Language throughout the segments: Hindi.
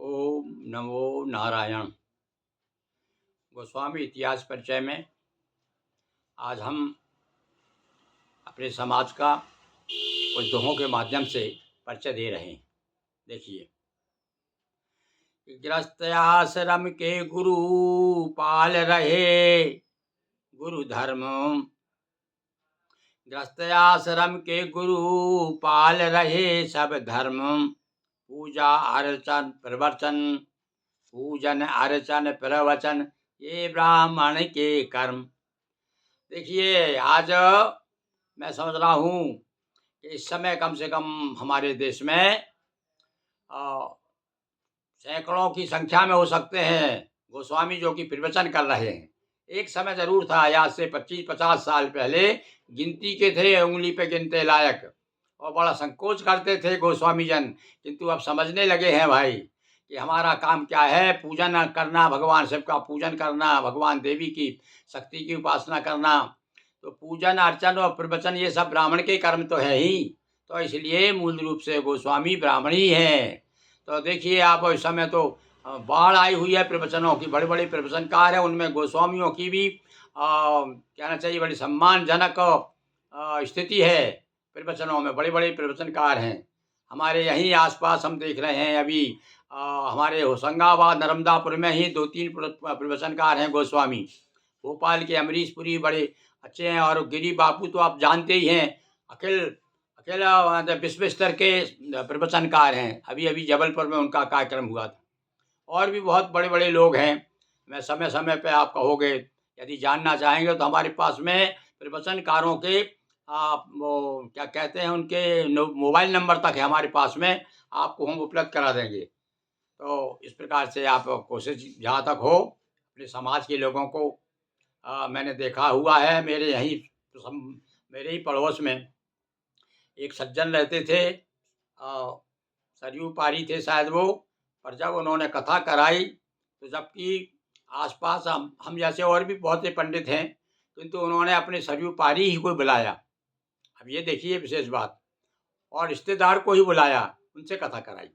ओम नमो नारायण। गोस्वामी इतिहास परिचय में आज हम अपने समाज का कुछ दोहों के माध्यम से परिचय दे रहे हैं। देखिए, गृहस्थ आश्रम के गुरु पाल रहे गुरु धर्म। गृहस्थ आश्रम के गुरु पाल रहे सब धर्म। पूजा अर्चन प्रवचन, पूजन अर्चन प्रवचन, ये ब्राह्मण के कर्म। देखिए, आज मैं समझ रहा हूँ कि इस समय कम से कम हमारे देश में सैकड़ों की संख्या में हो सकते हैं गोस्वामी जो कि प्रवचन कर रहे हैं। एक समय जरूर था, आज से 25-50 साल पहले गिनती के थे, उंगली पे गिनते लायक, और बड़ा संकोच करते थे गोस्वामी जन। किंतु अब समझने लगे हैं भाई कि हमारा काम क्या है, पूजन करना, भगवान शिव का पूजन करना, भगवान देवी की शक्ति की उपासना करना। तो पूजन अर्चन और प्रवचन ये सब ब्राह्मण के कर्म तो है ही, तो इसलिए मूल रूप से गोस्वामी ब्राह्मण ही हैं। तो देखिए आप, इस समय तो बाढ़ आई हुई है प्रवचनों की, बड़े बड़े प्रवचनकार हैं, उनमें गोस्वामियों की भी कहना चाहिए बड़ी सम्मानजनक स्थिति है। प्रवचनों में बड़े बड़े प्रवचनकार हैं। हमारे यहीं आसपास हम देख रहे हैं अभी हमारे होशंगाबाद नर्मदापुर में ही 2-3 प्रवचनकार हैं गोस्वामी। भोपाल के अमरीशपुरी बड़े अच्छे हैं, और गिरी बापू तो आप जानते ही हैं, अकेला विश्व स्तर के प्रवचनकार हैं। अभी अभी जबलपुर में उनका कार्यक्रम हुआ था। और भी बहुत बड़े बड़े लोग हैं। मैं समय समय पे आप कहोगे, यदि जानना चाहेंगे तो हमारे पास में प्रवचनकारों के वो क्या कहते हैं, उनके मोबाइल नंबर तक है हमारे पास में, आपको हम उपलब्ध करा देंगे। तो इस प्रकार से आप कोशिश जहाँ तक हो अपने समाज के लोगों को मैंने देखा हुआ है। मेरे ही पड़ोस में एक सज्जन रहते थे, सरयू पारी थे शायद वो, पर जब उन्होंने कथा कराई तो जबकि आसपास हम जैसे और भी बहुत से पंडित हैं, किंतु उन्होंने अपने सरयू पारी ही को बुलाया। अब ये देखिए विशेष बात, और रिश्तेदार को ही बुलाया, उनसे कथा कराई।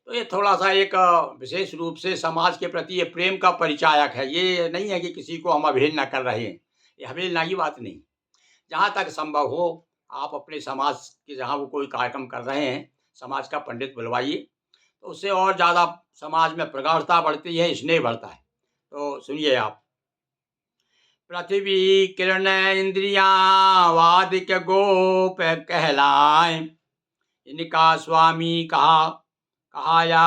तो ये थोड़ा-सा एक विशेष रूप से समाज के प्रति ये प्रेम का परिचायक है। ये नहीं है कि किसी को हम अवहेलना कर रहे हैं, ये अवहेलना की बात नहीं। जहाँ तक संभव हो आप अपने समाज के जहाँ वो कोई कार्यक्रम कर रहे हैं, समाज का पंडित बुलवाइए, तो उससे और ज़्यादा समाज में प्रगाढ़ता बढ़ती है, स्नेह बढ़ता है। तो सुनिए आप। पृथ्वी किरण इंद्रियाँ वादिक गोप कहलाए, इनका स्वामी कहाया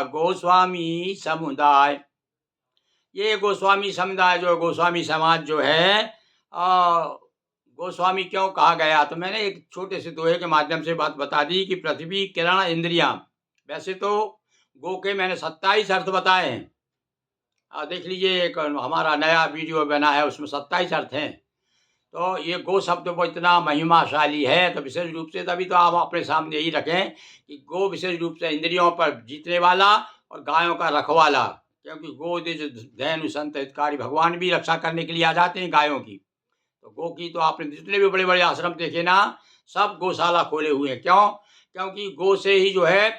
गोस्वामी समुदाय। ये गोस्वामी समुदाय जो गोस्वामी समाज जो है, गोस्वामी क्यों कहा गया, तो मैंने एक छोटे से दोहे के माध्यम से बात बता दी कि पृथ्वी किरण इंद्रियां। वैसे तो गो के मैंने 27 अर्थ बताए हैं। देख लीजिए, एक हमारा नया वीडियो बना है, उसमें 27 अर्थ हैं। तो ये गो शब्द वो इतना महिमाशाली है, तो विशेष रूप से तभी तो आप अपने सामने यही रखें कि गो विशेष रूप से इंद्रियों पर जीतने वाला और गायों का रखवाला। क्योंकि गो दिज धैनु संत हितकारी, भगवान भी रक्षा करने के लिए आ जाते हैं गायों की। तो गो की तो आपने जितने भी बड़े बड़े आश्रम देखे ना, सब गौशाला खोले हुए हैं। क्यों? क्योंकि गो से ही जो है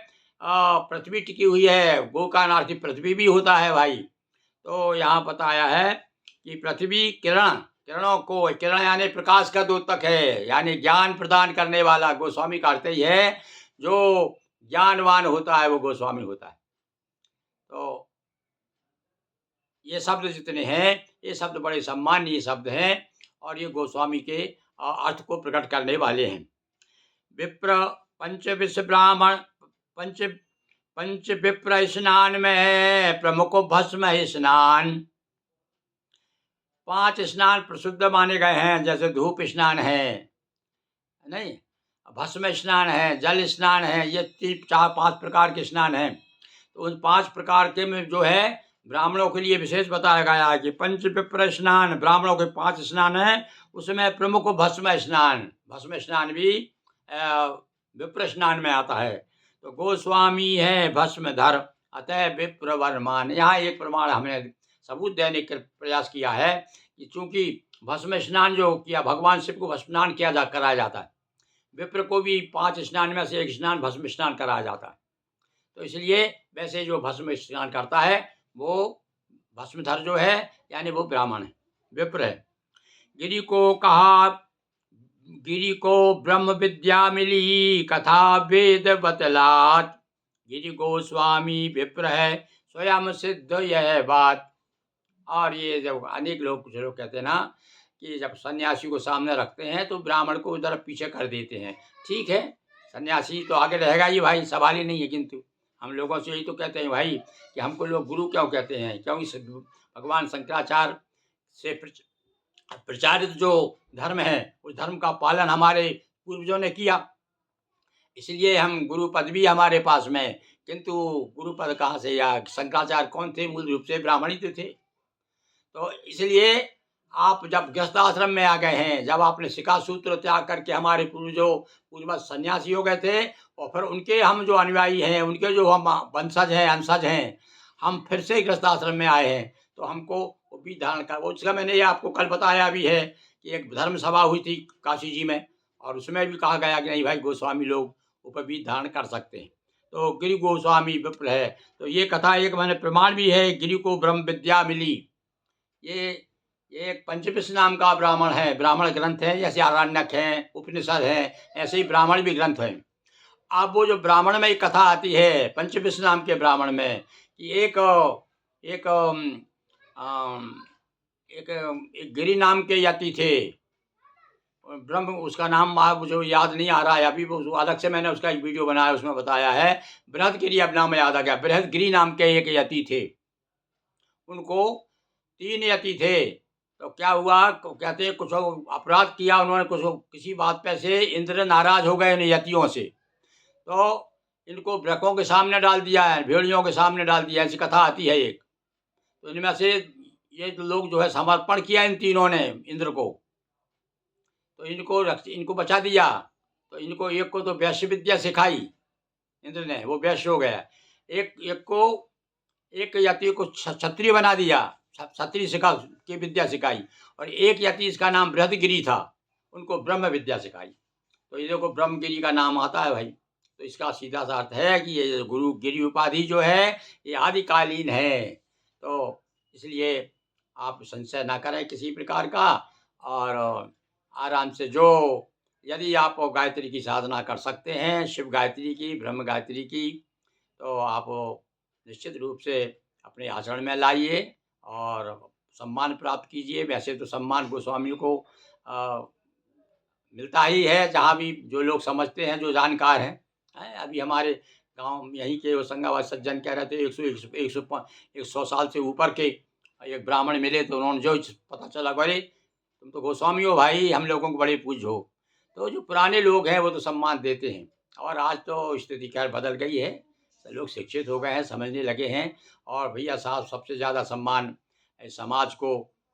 पृथ्वी टिकी हुई है। गो का नार्थ पृथ्वी भी होता है भाई। तो यहाँ बताया है कि पृथ्वी किरणों को, किरण यानी प्रकाश का द्योतक है, यानी ज्ञान प्रदान करने वाला गोस्वामी का अर्थ ही है। जो ज्ञानवान होता है वो गोस्वामी होता है। तो ये शब्द जितने हैं, ये शब्द बड़े सम्माननीय शब्द हैं, और ये गोस्वामी के अर्थ को प्रकट करने वाले हैं। विप्र पंच विश्व ब्राह्मण, पंच पंच विप्र स्नान में है प्रमुख भस्म स्नान। 5 स्नान प्रसिद्ध माने गए हैं, जैसे धूप स्नान है, नहीं, भस्म स्नान है, जल स्नान है, ये 3-4-5 प्रकार के स्नान हैं। तो उन 5 प्रकार के में जो है ब्राह्मणों के लिए विशेष बताया गया है कि पंच विप्र स्नान, ब्राह्मणों के 5 स्नान हैं, उसमें प्रमुख भस्म स्नान। भस्म स्नान भी विप्र स्नान में आता है। तो गोस्वामी है भस्मधर, अतः विप्र वर्मान। यहाँ एक प्रमाण हमने सबूत देने का प्रयास किया है कि चूंकि भस्म स्नान जो किया, भगवान शिव को भस्म स्नान कराया जाता है, विप्र को भी 5 स्नान में से एक स्नान भस्म स्नान कराया जाता है। तो इसलिए वैसे जो भस्म स्नान करता है वो भस्मधर जो है यानी वो ब्राह्मण है, विप्र है। गिरि को कहा, गिरि को ब्रह्म विद्या मिली, कथा वेद बतलात। गिरि गोस्वामी विप्र है, स्वयं सिद्ध यह बात। और ये जब अनेक लोग, कुछ लोग कहते हैं ना कि जब सन्यासी को सामने रखते हैं तो ब्राह्मण को उधर पीछे कर देते हैं। ठीक है, सन्यासी तो आगे रहेगा ही भाई, सवाल ही नहीं है। किंतु हम लोगों से यही तो कहते हैं भाई कि हमको लोग गुरु क्यों कहते हैं, क्योंकि भगवान शंकराचार्य से प्रचारित जो धर्म है उस धर्म का पालन हमारे पूर्वजों ने किया, इसलिए हम गुरु पद भी हमारे पास में। किंतु गुरु पद कहाँ से, या शंकराचार्य कौन थे, मूल रूप से ब्राह्मण ही तो थे। तो इसलिए आप जब गृहस्थाश्रम में आ गए हैं, जब आपने शिखा सूत्र त्याग करके, हमारे पूर्वज सन्यासी हो गए थे और फिर उनके हम जो अनुयायी हैं, उनके जो हम वंशज हैं, अंशज हैं, हम फिर से गृहस्थाश्रम में आए हैं, तो हमको वो भी धारण कर, वो उसका मैंने ये आपको कल बताया भी है कि एक धर्म सभा हुई थी काशी जी में, और उसमें भी कहा गया कि नहीं भाई गोस्वामी लोग उपवीत धारण कर सकते हैं। तो गिरि गोस्वामी विप्र है। तो ये कथा एक मैंने प्रमाण भी है, गिरि को ब्रह्म विद्या मिली। ये एक पंचविश नाम का ब्राह्मण है, ब्राह्मण ग्रंथ है, जैसे आरण्यक हैं, उपनिषद हैं, ऐसे ही ब्राह्मण भी ग्रंथ हैं। अब वो जो ब्राह्मण में एक कथा आती है पंचविश नाम के ब्राह्मण में कि एक एक अम, एक, एक गिरि नाम के यति थे, ब्रह्म उसका नाम मुझे याद नहीं आ रहा है अभी, वो अलग से मैंने उसका एक वीडियो बनाया, उसमें बताया है। बृहदगिरि अब नाम याद आ गया, बृहदगिरि नाम के एक यति थे, उनको 3 यति थे। तो क्या हुआ, कहते हैं कुछ अपराध किया उन्होंने, कुछ किसी बात पे से इंद्र नाराज हो गए इन यतियों से, तो इनको वृकों के सामने डाल दिया है, भेड़ियों के सामने डाल दिया, ऐसी कथा आती है एक। तो इनमें से ये लोग जो है समर्पण किया इन तीनों ने इंद्र को, तो इनको बचा दिया। तो इनको एक को तो वैश्य विद्या सिखाई इंद्र ने, वो वैश्य हो गया। एक यति को क्षत्रिय बना दिया, क्षत्रिय की विद्या सिखाई, और एक यति, इसका नाम बृहदगिरि था, उनको ब्रह्म विद्या सिखाई। तो ये देखो ब्रह्मगिरि का नाम आता है भाई। तो इसका सीधा सा अर्थ है कि ये गुरु गिरि उपाधि जो है ये आदिकालीन है। तो इसलिए आप संशय ना करें किसी प्रकार का, और आराम से जो, यदि आप गायत्री की साधना कर सकते हैं, शिव गायत्री की, ब्रह्म गायत्री की, तो आप निश्चित रूप से अपने आचरण में लाइए और सम्मान प्राप्त कीजिए। वैसे तो सम्मान गोस्वामियों को मिलता ही है, जहाँ भी जो लोग समझते हैं, जो जानकार हैं। अभी हमारे गांव यहीं के होशंगाबाद सज्जन कह रहे थे 100 साल से ऊपर के एक ब्राह्मण मिले, तो उन्होंने जो पता चला, अरे तुम तो गोस्वामी हो भाई, हम लोगों को बड़े पूज्य हो। तो जो पुराने लोग हैं वो तो सम्मान देते हैं, और आज तो स्थिति खैर बदल गई है, सब लोग शिक्षित हो गए हैं, समझने लगे हैं। और भैया साहब, सबसे ज़्यादा सम्मान इस समाज को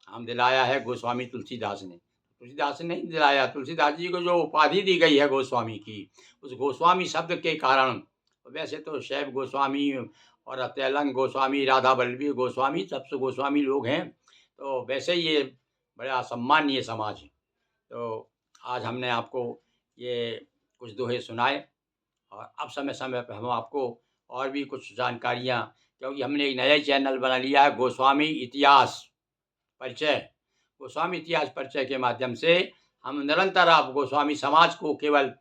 हम दिलाया है गोस्वामी तुलसीदास ने। तुलसीदास ने नहीं दिलाया, तुलसीदास जी को जो उपाधि दी गई है गोस्वामी की, उस गोस्वामी शब्द के कारण। वैसे तो शैव गोस्वामी और अत्यलंग गोस्वामी, राधा वल्लभी गोस्वामी, सबसे गोस्वामी लोग हैं। तो वैसे ये बड़ा सम्मानीय समाज है। तो आज हमने आपको ये कुछ दोहे सुनाए, और अब समय समय पर हम आपको और भी कुछ जानकारियाँ, क्योंकि हमने एक नया चैनल बना लिया है गोस्वामी इतिहास परिचय। गोस्वामी इतिहास परिचय के माध्यम से हम निरंतर आप गोस्वामी समाज को केवल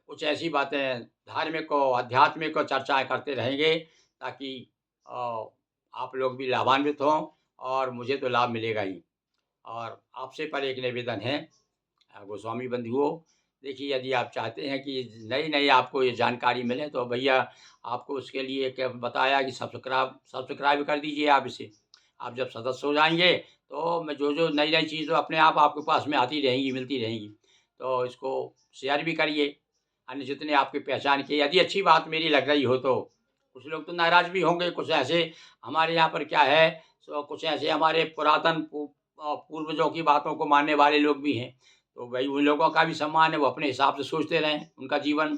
कुछ ऐसी बातें धार्मिक और आध्यात्मिक चर्चाएं करते रहेंगे, ताकि आप लोग भी लाभान्वित हों, और मुझे तो लाभ मिलेगा ही। और आपसे पर एक निवेदन है गोस्वामी बंधुओं, देखिए यदि आप चाहते हैं कि नई नई आपको ये जानकारी मिले, तो भैया आपको उसके लिए क्या बताया कि सब्सक्राइब कर दीजिए आप इसे। आप जब सदस्य हो जाएंगे तो मैं जो नई नई चीज़ अपने आप आपके पास में आती रहेंगी, मिलती रहेंगी। तो इसको शेयर भी करिए, अन्य जितने आपकी पहचान के, यदि अच्छी बात मेरी लग रही हो तो। कुछ लोग तो नाराज़ भी होंगे, कुछ ऐसे हमारे यहाँ पर क्या है, सो कुछ ऐसे हमारे पुरातन पूर्वजों की बातों को मानने वाले लोग भी हैं। तो भाई उन लोगों का भी सम्मान है, वो अपने हिसाब से सोचते रहें, उनका जीवन।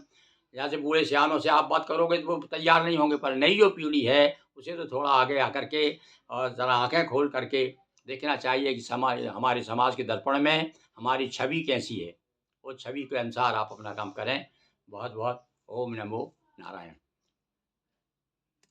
जैसे बूढ़े सियानों से आप बात करोगे तो वो तैयार नहीं होंगे, पर नई जो पीढ़ी है उसे तो थोड़ा आगे आकर के और ज़रा आँखें खोल करके देखना चाहिए कि हमारे समाज के दर्पण में हमारी छवि कैसी है। वो छवि के अनुसार आप अपना काम करें। बहुत बहुत ओम नमो नारायण।